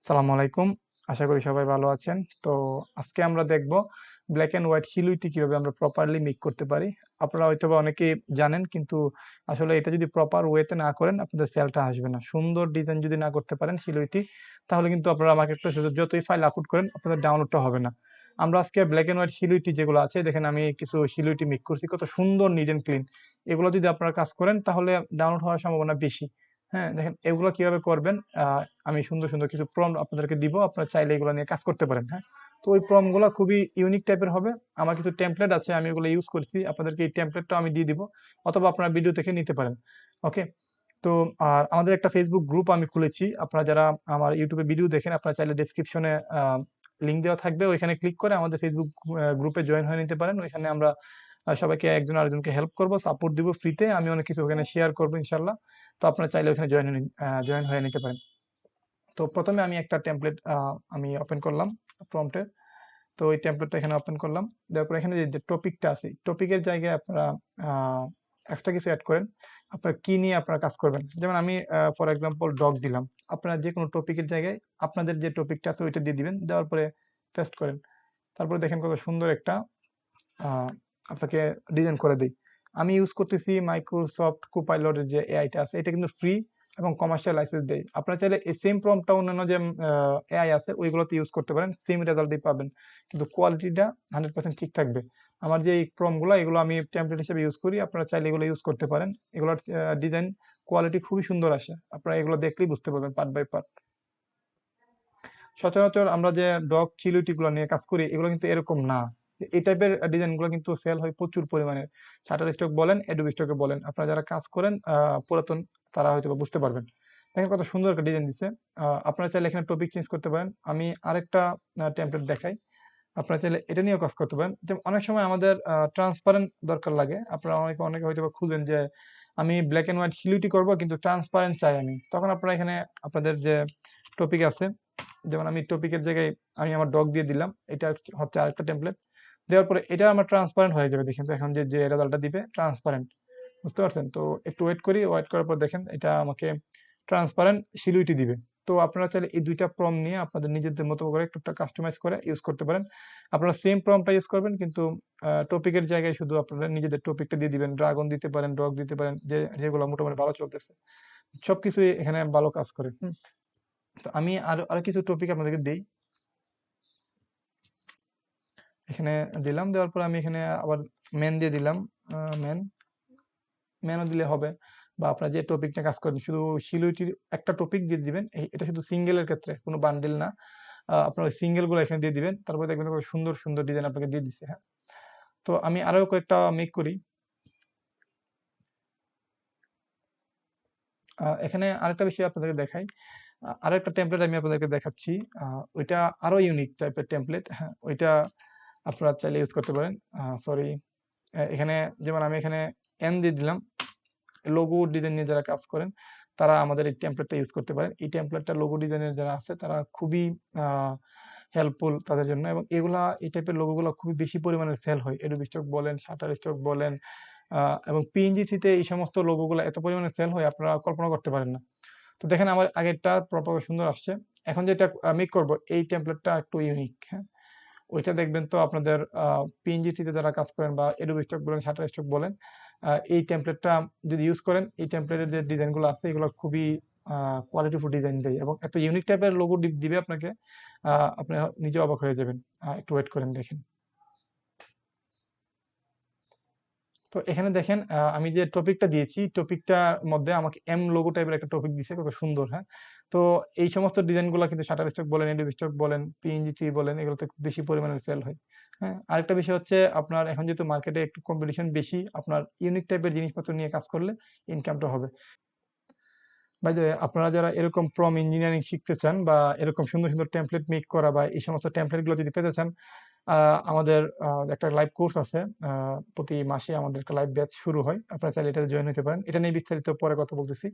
সালামু আলাইকুম। আশা করি সবাই ভালো আছেন। তো আজকে আমরা দেখব ব্ল্যাক অ্যান্ড হোয়াইট শিলুইটি কিভাবে আমরা প্রপারলি মেক করতে পারি। আপনারা হয়তোবা অনেকেই জানেন, কিন্তু আসলে এটা যদি প্রপার ওয়েতে না করেন আপনাদের সেলটা আসবে না। সুন্দর ডিজাইন যদি না করতে পারেন শিলুইটি, তাহলে কিন্তু আপনারা মার্কেট প্লেসে যতই ফাইল আপলোড করেন আপনাদের ডাউনলোডটা হবে না। আমরা আজকে ব্ল্যাক অ্যান্ড হোয়াইট শিলুইটি যেগুলো আছে, দেখেন আমি কিছু শিলুইটি মেক করছি, কত সুন্দর নিট অ্যান্ড ক্লিন। এগুলো যদি আপনারা কাজ করেন তাহলে ডাউনলোড হওয়ার সম্ভাবনা বেশি। হ্যাঁ, দেখেন এগুলো কিভাবে করবেন। আমি সুন্দর সুন্দর কিছু প্রম্পট আপনাদেরকে দিব, আপনারা চাইলে এগুলো নিয়ে কাজ করতে পারেন। হ্যাঁ, তো ওই প্রম্পটগুলো খুবই ইউনিক টাইপের হবে। আমার কিছু টেমপ্লেট আছে, আমি ওগুলো ইউজ করছি, আপনাদেরকে এই টেমপ্লেটটা আমি দিয়ে দিব, অথবা আপনারা ভিডিও দেখে নিতে পারেন। ওকে। তো আর আমাদের একটা ফেসবুক গ্রুপ আমি খুলেছি, আপনারা যারা আমার ইউটিউবে ভিডিও দেখেন আপনারা চাইলে ডেসক্রিপশনে লিঙ্ক দেওয়া থাকবে, ওইখানে ক্লিক করে আমাদের ফেসবুক গ্রুপে জয়েন হয়ে নিতে পারেন। ওইখানে আমরা সবাইকে একজন আরেকজনকে হেল্প করব, সাপোর্ট দিব ফ্রিতে। আমি অনেক কিছু ওখানে শেয়ার করবো ইনশাল্লাহ। তো আপনারা চাইলে ওখানে জয়েন হয়ে নিতে পারেন। তো প্রথমে আমি একটা টেমপ্লেট আমি ওপেন করলাম প্রম্পটে। তো ওই টেমপ্লেটটা এখানে ওপেন করলাম। তারপর এখানে যে টপিকটা আছে, টপিকের জায়গায় আপনারা এক্সট্রা কিছু অ্যাড করেন। আপনারা কি নিয়ে আপনারা কাজ করবেন, যেমন আমি ফর এক্সাম্পল ডগ দিলাম। আপনারা যে কোনো টপিকের জায়গায় আপনাদের যে টপিকটা আছে ওইটা দিয়ে দিবেন, দেওয়ার পরে পেস্ট করেন। তারপরে দেখেন কত সুন্দর একটা আহ, আপনাকে ডিজাইন করে দেই। আমি ইউজ করতেছি মাইক্রোসফট কোপাইলটের যে এআইটা আছে, এটা কিন্তু ফ্রি এবং কমার্শিয়াল লাইসেন্স দেয়। আপনারা চাইলে এই সেম প্রম্পটটা অন্যান্য যে এআই আছে ওইগুলোতে ইউজ করতে পারেন, সেম রেজাল্টই পাবেন, কিন্তু কোয়ালিটিটা 100% ঠিক থাকবে। আমার যে এই প্রম্পটগুলো এগুলো আমি টেমপ্লেট হিসেবে ইউজ করি, আপনারা চাইলে এগুলো ইউজ করতে পারেন। এগুলোর ডিজাইন কোয়ালিটি খুবই সুন্দর আসে, আপনারা এগুলো দেখলেই বুঝতে পারবেন পার্ট বাই পার্ট। সচরাচর আমরা যে ডগ চিলুটি গুলো নিয়ে কাজ করি এগুলো কিন্তু এরকম না। এই টাইপের ডিজাইন গুলো কিন্তু সেল হয় প্রচুর পরিমাণে। শাটার স্টক বলেন, অ্যাডোবি স্টকে বলেন, আপনারা যারা কাজ করেন পুরাতন, তারা হয়তো বা বুঝতে পারবেন। দেখেন কত সুন্দর একটা ডিজাইন দিছে। আপনারা চাইলে এখানে টপিক চেঞ্জ করতে পারেন। আমি আরেকটা টেমপ্লেট দেখাই, আপনারা চাইলে এটা নিয়েও কাজ করতে পারেন। যেমন অনেক সময় আমাদের ট্রান্সপারেন্ট দরকার লাগে। আপনারা অনেকে অনেকে হয়তো বা খুঁজেন যে আমি ব্ল্যাক এন্ড হোয়াইট সিলিউটি করব কিন্তু ট্রান্সপারেন্ট চাই আমি, তখন আপনারা এখানে আপনাদের যে টপিক আছে, যেমন আমি টপিকের জায়গায় আমি আমার ডগ দিয়ে দিলাম, এটা হচ্ছে আরেকটা টেমপ্লেট। দেওয়ার পরে এটা আমার ট্রান্সপারেন্ট হয়ে যাবে। দেখেন তো এখন যে যে রেজাল্টটা দিবে ট্রান্সপারেন্ট, বুঝতে পারছেন? তো একটু ওয়েট করি, ওয়েট করার পর দেখেন এটা আমাকে ট্রান্সপারেন্ট সিলুইটি দিবে। তো আপনারা চাইলে এই দুইটা প্রম নিয়ে আপনাদের নিজেদের মতো করে একটু কাস্টমাইজ করে ইউজ করতে পারেন। আপনারা সেম প্রমটা ইউজ করবেন, কিন্তু টপিকের জায়গায় শুধু আপনারা নিজেদের টপিকটা দিয়ে দিবেন। ড্রাগন দিতে পারেন, ডগ দিতে পারেন, যে যেগুলো মোটামুটি ভালো চলতেছে, সবকিছুই এখানে ভালো কাজ করে। তো আমি আরো আরো কিছু টপিক আপনাদেরকে দিই, এখানে দিলাম। দেওয়ার পর আমি এখানে আবার মেন দিয়ে দিলাম। মেন মেনও দিলে হবে, বা আপনারা যে টপিকটা কাজ করবেন শুধু সিলুইটির একটা টপিক দিয়ে দিবেন। এটা শুধু সিঙ্গেলের ক্ষেত্রে, কোনো বান্ডেল না। আপনার ওই সিঙ্গেল গুলো এখানে দিয়ে দিবেন, তারপরে দেখবেন কত সুন্দর সুন্দর ডিজাইন আপনাকে দিয়ে দিচ্ছে। হ্যাঁ, তো আমি আরো কয়েকটা মেক করি। এখানে আরেকটা বিষয় আপনাদেরকে দেখাই। আরেকটা টেমপ্লেট আমি আপনাদেরকে দেখাচ্ছি। ওইটা আরো ইউনিক টাইপের টেমপ্লেট। হ্যাঁ, ওইটা আপনারা চাইলে ইউজ করতে পারেন। সরি, এখানে যেমন আমি এখানে এন দিয়ে দিলাম। লোগো ডিজাইন নিয়ে যারা কাজ করেন তারা আমাদের এই টেমপ্লেটটা ইউজ করতে পারেন। এই টেমপ্লেটটা লোগো ডিজাইনের যারা আছে তারা খুবই হেল্পফুল তাদের জন্য, এবং এগুলা এই টাইপের লোগোগুলো খুবই বেশি পরিমাণে সেল হয়। অ্যাডোবি স্টক বলেন, শাটার স্টক বলেন, এবং পিএনজি তে এই সমস্ত লোগোগুলো এত পরিমাণে সেল হয় আপনারা কল্পনা করতে পারেন না। তো দেখেন আমার আগেরটা প্রপার সুন্দর আসছে। এখন যেটা মেক করব এই টেমপ্লেটটা একটু ইউনিক। হ্যাঁ, ওইটা দেখবেন তো আপনাদের পিএনজি তে যারা কাজ করেন বা অ্যাডোবি স্টক বলেন, শাটার স্টক বলেন, এই টেমপ্লেটটা যদি ইউজ করেন, এই টেমপ্লেটের যে ডিজাইনগুলো আছে এগুলো খুবই কোয়ালিটিফুল ডিজাইন দেয়, এবং এত ইউনিক টাইপের লোগো দিবে আপনাকে, আপনি নিজে অবাক হয়ে যাবেন। একটু ওয়েট করেন, দেখেন। তো এখানে দেখেন আমি যে টপিকটা দিয়েছি টপিকটার মধ্যে আমাকে এম লোগো টাইপের একটা টপিক দিছে, কত সুন্দর। হ্যাঁ, তো এই সমস্ত ডিজাইনগুলো কিন্তু শাটার স্টক বলেন, এডোবি স্টক বলেন, পিএনজি বলেন, এগুলোতে খুব বেশি পরিমাণে সেল হয়। হ্যাঁ, আরেকটা বিষয় হচ্ছে আপনার এখন যেহেতু মার্কেটে একটু কম্পিটিশন বেশি, আপনার ইউনিক টাইপের জিনিসপত্র নিয়ে কাজ করলে ইনকামটা হবে। বাই দ্য ওয়ে, আপনারা যারা এরকম প্রম ইঞ্জিনিয়ারিং শিখতে চান বা এরকম সুন্দর সুন্দর টেমপ্লেট মেক করা বা এই সমস্ত টেমপ্লেট গুলো যদি পেতে চান, আমাদের একটা লাইভ কোর্স আছে। প্রতি মাসে আমাদের একটা লাইভ ব্যাচ শুরু হয়, আপনারা চাইলে এটাতে জয়েন হতে পারেন। এটা নিয়ে বিস্তারিত পরে কথা বলতেছি।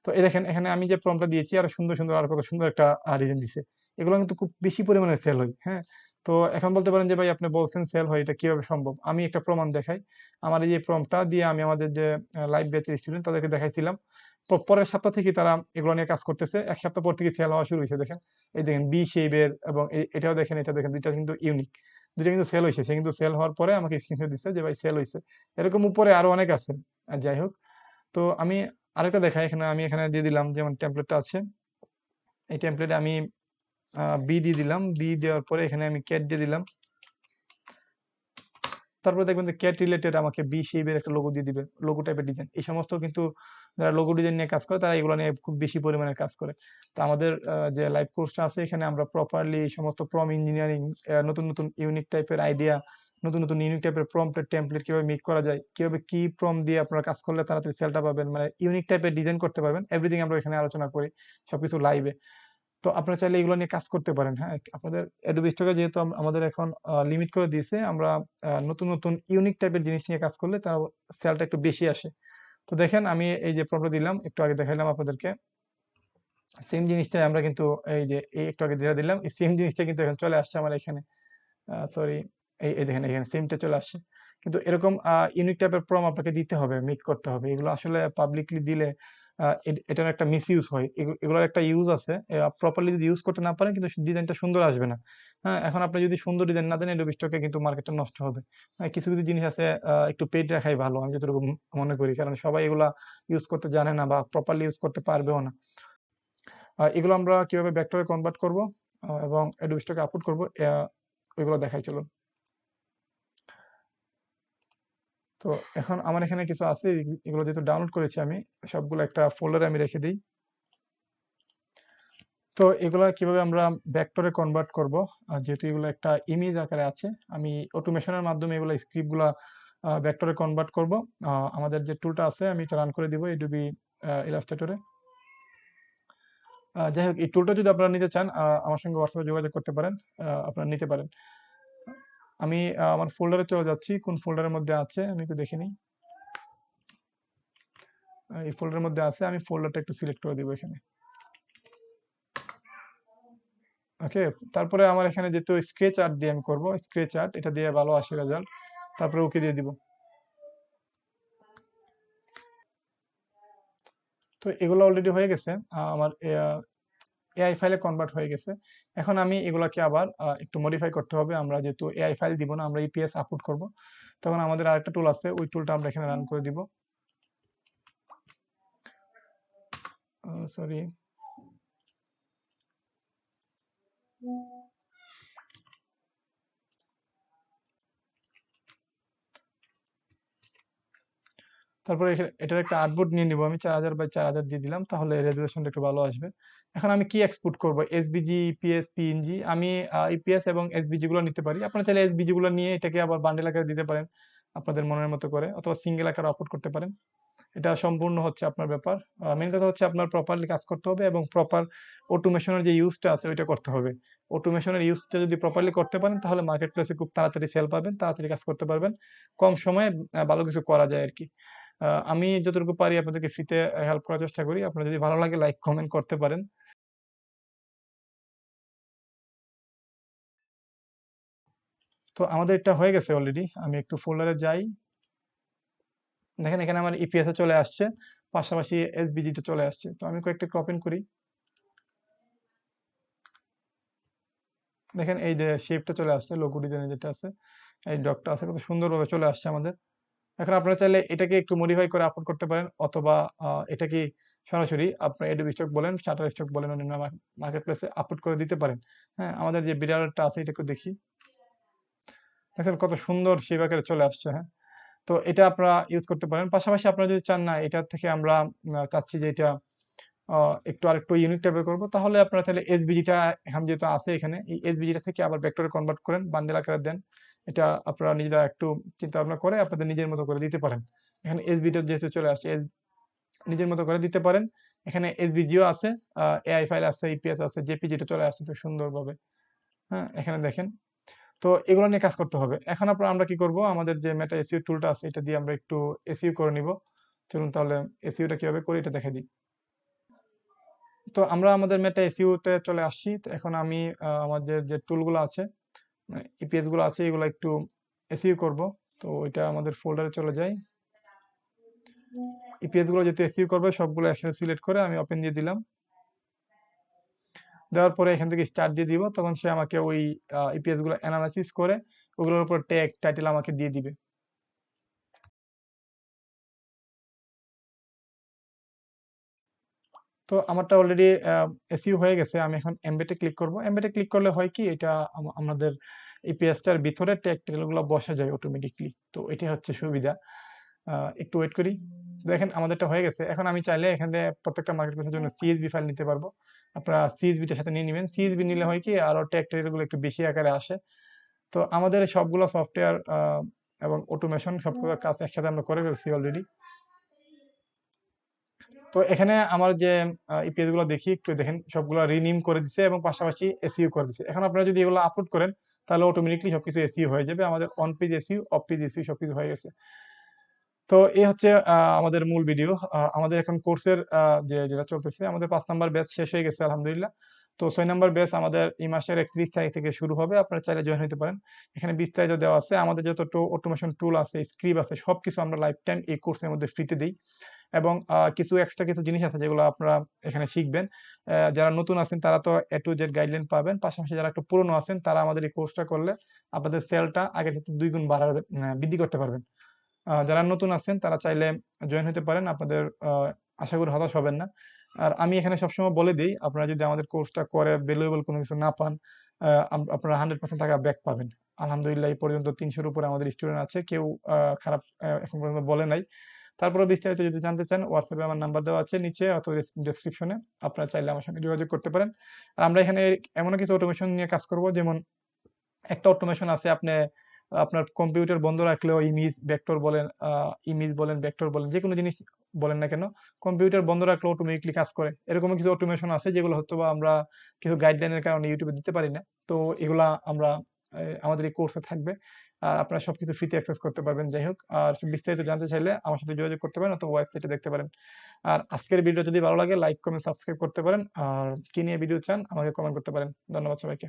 তো এই দেখেন এখানে আমি যে প্রমটা দিয়েছি আরো সুন্দর সুন্দর, আর কত সুন্দর একটা ডিজাইন দিছে। এগুলো কিন্তু খুব বেশি পরিমাণে সেল হয়। হ্যাঁ, তো এখন বলতে পারেন যে ভাই আপনি বলছেন সেল হয়, এটা কিভাবে সম্ভব? আমি একটা প্রমাণ দেখাই। আমার এই যে প্রমটা দিয়ে আমি আমাদের যে লাইভ ব্যাচের স্টুডেন্ট তাদেরকে দেখাইছিলাম পরের সপ্তাহ থেকে তারা এগুলো নিয়ে কাজ করতেছে। ১ সপ্তাহ পর থেকে সেল হওয়া শুরু হইছে দেখেন। এই দেখেন বি শেপের এবং এটাও দেখেন, এটা দেখেন ২ টা কিন্তু ইউনিক। ২ টা কিন্তু সেল হইছে। সে কিন্তু সেল হওয়ার পরে আমাকে স্ক্রিনশট দিছে যে ভাই সেল হইছে। এরকম উপরে আরো অনেক আছে। যাই হোক। তো আমি আরেকটা দেখাই, এখানে আমি এখানে দিয়ে দিলাম, যেমন টেমপ্লেটটা আছে। এই টেমপ্লেটে আমি বি দিয়ে দিলাম। বি দেওয়ার পরে এখানে আমি ক্যাট দিয়ে দিলাম। তারপরে দেখবেন যে ক্যাট রিলেটেড আমাকে বি শেপের একটা লোগো দিয়ে দিবে, লোগো টাইপের ডিজাইন। এই সমস্ত কিন্তু যারা লোগো ডিজাইন নিয়ে কাজ করে তারা এগুলো নিয়ে খুব বেশি পরিমাণে কাজ করে। তো আমাদের যে লাইভ কোর্সটা আছে এখানে আমরা প্রপারলি এই সমস্ত ইঞ্জিনিয়ারিং, নতুন নতুন ইউনিক টাইপের আইডিয়া, নতুন নতুন ইউনিক টাইপের প্রম্পটের টেমপ্লেট কিভাবে মেক করা যায়, কিভাবে কি প্রম্পট দিয়ে আপনারা কাজ করলে তাড়াতাড়ি সেলটা পাবেন, মানে ইউনিক টাইপের ডিজাইন করতে পারবেন, এভরিথিং আমরা এখানে আলোচনা করি, সবকিছু লাইভে। তো আপনারা চাইলে এগুলো নিয়ে কাজ করতে পারেন। হ্যাঁ, আপনাদের Adobe Stock এ যেহেতু আমাদের এখন লিমিট করে দিয়েছে, আমরা নতুন নতুন ইউনিক টাইপের জিনিস নিয়ে কাজ করলে তার সেলটা একটু বেশি আসে। তো দেখেন আমি এই যে প্রম্পট দিলাম, একটু আগে দেখাইলাম আপনাদেরকে। সেম জিনিসটাই আমরা কিন্তু এই যে একটু আগে যেটা দিলাম, এই সেম জিনিসটা কিন্তু এখন চলে আসছে আমার এখানে। সরি, এই দেখেন এখানে সেমটা চলে আসছে। কিন্তু এরকম ইউনিক টাইপের প্রম্পট আপনাকে দিতে হবে, মেক করতে হবে। এগুলো আসলে পাবলিকলি দিলে এটার একটা মিসইউজ হয়। এগুলোর একটা ইউজ আছে। প্রপারলি যদি ইউজ করতে না পারেন কিন্তু ডিজাইনটা সুন্দর আসবে না। হ্যাঁ, এখন আপনি যদি সুন্দর ডিজাইন না দেন Adobe Stock এ কিন্তু মার্কেটটা নষ্ট হবে। কিছু কিছু জিনিস আছে একটু পেইড রাখাই ভালো, আমি যতটুকু মনে করি। কারণ সবাই এগুলা ইউজ করতে জানে না বা প্রপারলি ইউজ করতে পারবেও না। এগুলো আমরা কিভাবে ভেক্টরে কনভার্ট করব এবং Adobe Stock এ আপলোড করব, ওইগুলো দেখাই চলুন। তো এখন আমার এখানে কিছু আছে, এগুলো যেহেতু ডাউনলোড করেছি আমি, সবগুলো একটা ফোল্ডারে আমি রেখে দিই। তো এগুলা কিভাবে আমরা ভেক্টরে কনভার্ট করব, যেহেতু এগুলো একটা ইমেজ আকারে আছে, আমি অটোমেশনের মাধ্যমে এগুলো স্ক্রিপ্টগুলা ভেক্টরে কনভার্ট করব। আমাদের যে টুলটা আছে আমি এটা রান করে দিব Adobe ইলাস্ট্রেটরে। যাই হোক, এই টুলটা যদি আপনারা নিতে চান আমার সঙ্গে হোয়াটসঅ্যাপে যোগাযোগ করতে পারেন, আপনারা নিতে পারেন। আমি আমার ফোল্ডারে চলে যাচ্ছি, কোন ফোল্ডারের মধ্যে আছে আমি একটু দেখে নিই। এই ফোল্ডারের মধ্যে আছে, আমি ফোল্ডারটা একটু সিলেক্ট করে দিব এখানে। ওকে, তারপরে আমার এখানে যেহেতু স্কেচ আর্ট দিয়ে আমি করবো, স্কেচ আর্ট এটা দিয়ে ভালো আসে রেজাল্ট, তারপরে ওকে দিয়ে দিব। তো এগুলো অলরেডি হয়ে গেছে, আমার এআই ফাইলে কনভার্ট হয়ে গেছে। এখন আমি এগুলাকে আবার একটু মডিফাই করতে হবে। আমরা যেহেতু এআই ফাইল দিব না, আমরা ইপিএস আপলোড করব, তখন আমাদের আরেকটা টুল আছে, ওই টুলটা আমরা এখানে রান করে দিব। সরি, তারপরে এটার একটা আর্টবোর্ড নিয়ে নিব আমি, 4000 বাই 4000 দিয়ে দিলাম, তাহলে রেজুলেশনটা একটু ভালো আসবে। এখন আমি কি এক্সপোর্ট করব, এসবিজি, ইপিএস, পিএনজি। আমি ইপিএস এবং এসবিজি গুলো নিতে পারি। আপনারা চাইলে এসবিজি গুলো নিয়ে এটাকে আবার বান্ডেল আকারে দিতে পারেন আপনাদের মনের মতো করে, অথবা সিঙ্গেল আকারে আপলোড করতে পারেন। এটা সম্পূর্ণ হচ্ছে আপনার ব্যাপার। মেইন কথা হচ্ছে আপনার প্রপারলি কাজ করতে হবে এবং প্রপার অটোমেশনের যে ইউজটা আছে ওইটা করতে হবে। অটোমেশনের ইউজটা যদি প্রপারলি করতে পারেন তাহলে মার্কেট প্লেসে খুব তাড়াতাড়ি সেল পাবেন, তাড়াতাড়ি কাজ করতে পারবেন, কম সময়ে ভালো কিছু করা যায় আরকি। আমি যতটুকু পারি আপনাদেরকে ফ্রিতে হেল্প করার চেষ্টা করি। আপনার যদি ভালো লাগে লাইক, কমেন্ট করতে পারেন। তো আমাদের এটা হয়ে গেছে অলরেডি। আমি একটু ফোল্ডারে যাই। দেখেন এখানে আমার ইপিএস এ চলে আসছে, পাশাপাশি এসবিজি টা চলে আসছে। তো আমি কয়েকটা ওপেন করি। দেখেন এই যে শেপটা চলে আসছে, লোগো ডিজাইনে যেটা আছে, এই ডগটা আছে, কত সুন্দরভাবে চলে আসছে আমাদের। এখন আপনারা চাইলে এটাকে একটু মডিফাই করে আপলোড করতে পারেন, অথবা এটাকে সরাসরি আপনার Adobe Stock বলেন, Shutterstock বলেন, অন্যান্য মার্কেট প্লেসে আপলোড করে দিতে পারেন। হ্যাঁ, আমাদের যে বিডারটা আছে এটা একটু দেখি। দেখেন কত সুন্দর শেপ আকারে চলে আসছে। হ্যাঁ, তো এটা আপনারা ইউজ করতে পারেন। পাশাপাশি আপনারা যদি চান না এটা থেকে আমরা চাচ্ছি যে এটা একটু আরেকটু ইউনিক টাইপের করব, তাহলে আপনারা তাহলে এসবিজিটা এখন যেহেতু আছে এখানে, এই এসবিজিটা থেকে আবার ভেক্টরে কনভার্ট করেন, বান্ডেল আকারে দেন। এটা আপনারা নিজেরা একটু চিন্তা ভাবনা করে আপনাদের নিজের মতো করে দিতে পারেন। এখানে এসবিটা যেহেতু চলে আসছে, নিজের মতো করে দিতে পারেন। এখানে এসভিজিও আছে, এআই ফাইল আছে, ইপিএস আছে, জেপিজিটা চলে আসছে তো সুন্দরভাবে। হ্যাঁ, এখানে দেখেন। তো এগুলো নিয়ে কাজ করতে হবে। এখন আমরা কি করব, আমাদের যে মেটা এসইও টুলটা আছে এটা দিয়ে আমরা একটু এসইও করে নিব। চলুন তাহলে এসইওটা কিভাবে করি এটা দেখাই দিই। তো আমরা আমাদের মেটা এসইও তে চলে আসছি। তো এখন আমি আমাদের যে টুলগুলো আছে, ইপিএস গুলো আছে, এগুলো একটু এসইও করব। তো ওইটা আমাদের ফোল্ডারে চলে যাই। ইপিএস গুলো যেহেতু এসইউ করবে সবগুলো একসাথে সিলেক্ট করে আমি ওপেন দিয়ে দিলাম। দেওয়ার পরে এখান থেকে স্টার্ট দিয়ে দিব, তখন সে আমাকে ওই ইপিএস গুলো অ্যানালাইসিস করে ওগুলোর উপর ট্যাগ টাইটেল আমাকে দিয়ে দিবে। তো আমারটা অলরেডি এসইউ হয়ে গেছে। আমি এখন এমবেডে ক্লিক করব। এমবেডে ক্লিক করলে হয় কি, এটা আমাদের এই পেজটার ভিতরে ট্যাগ টাইটেলগুলো বসা যায় অটোমেটিকলি। তো এটাই হচ্ছে সুবিধা। একটু ওয়েট করি। দেখেন আমাদেরটা হয়ে গেছে। এখন আমি চাইলে এখান থেকে প্রত্যেকটা মার্কেট প্লেসের জন্য সিএসভি ফাইল নিতে পারবো। আপনারা সিএসভিটার সাথে নিয়ে নিবেন। সিএসভি নিলে হয় কি, আরো ট্যাগ টাইটেলগুলো একটু বেশি আকারে আসে। তো আমাদের সবগুলো সফটওয়্যার এবং অটোমেশন সবগুলো কাজ একসাথে আমরা করে ফেলছি অলরেডি। তো এখানে আমার যে ইপিএস গুলো দেখি, একটু দেখেন সবগুলো রিনেম করে দিছে এবং পাশাপাশি এসইও করে দিছে। এখন আপনারা যদি এগুলো আপলোড করেন তাহলে অটোমেটিকলি সবকিছু এসইও হয়ে যাবে। আমাদের on page SEO, of page SEO সবকিছু হয়ে গেছে। তো এই হচ্ছে আমাদের মূল ভিডিও। আমাদের এখন কোর্সের যেটা চলতেছে, আমাদের 5 নাম্বার ব্যাচ শেষ হয়ে গেছে আলহামদুলিল্লাহ। তো 6 নাম্বার ব্যাচ আমাদের এই মাসের 31 তারিখ থেকে শুরু হবে। আপনারা চাইলে জয়েন হতে পারেন। এখানে বিস্তারিত দেওয়া আছে। আমাদের যত অটোমেশন টুল আছে, স্ক্রিপ্ট আছে, সবকিছু আমরা লাইফ টাইম এই কোর্সের মধ্যে ফ্রিতে দিই। এবং কিছু এক্সট্রা কিছু জিনিস আছে যেগুলো আপনারা এখানে শিখবেন। যারা নতুন আছেন তারা তো A to Z গাইডলাইন পাবেন। পাশাপাশি যারা একটু পুরনো আছেন তারা আমাদের এই কোর্সটা করলে আপনাদের সেলটা আগের থেকে 2 গুণ বৃদ্ধি করতে পারবেন। যারা নতুন আছেন তারা চাইলে জয়েন হতে পারেন। আপনাদের আশা করি হতাশ হবেন না। আর আমি এখানে সবসময় বলে দেই, আপনারা যদি আমাদের কোর্সটা করে ভ্যালুয়েবল কোনো কিছু না পান, আপনারা 100% টাকা ব্যাক পাবেন। আলহামদুলিল্লাহ এই পর্যন্ত 300 এর উপরে আমাদের স্টুডেন্ট আছে। কেউ খারাপ এখন পর্যন্ত বলে নাই। তারপরেও বিস্তারিত যদি জানতে চান, হোয়াটসঅ্যাপে আমার নাম্বার দেওয়া আছে নিচে অথবা ডেসক্রিপশনে। আপনারা চাইলে আমার সঙ্গে যোগাযোগ করতে পারেন। আর আমরা এখানে এমন কিছু অটোমেশন নিয়ে কাজ করব, যেমন একটা অটোমেশন আছে, আপনার কম্পিউটার বন্ধ রাখলেও ইমেজ বলেন, ভেক্টর বলেন, যেকোনো জিনিস বলেন না কেন, কম্পিউটার বন্ধ রাখলেও অটোমেটিকলি কাজ করে। এরকম কিছু অটোমেশন আছে যেগুলো হয়তোবা আমরা কিছু গাইডলাইনের কারণে ইউটিউবে দিতে পারি না। তো এগুলা আমরা আমাদের এই কোর্সে থাকবে। আর আপনারা সবকিছু ফ্রিতে অ্যাক্সেস করতে পারবেন। যাই হোক, আর বিস্তারিত জানতে চাইলে আমার সাথে যোগাযোগ করতে পারেন অথবা ওয়েবসাইটে দেখতে পারেন। আর আজকের ভিডিও যদি ভালো লাগে লাইক, কমেন্ট, সাবস্ক্রাইব করতে পারেন। আর কি নিয়ে ভিডিও চান আমাকে কমেন্ট করতে পারেন। ধন্যবাদ সবাইকে।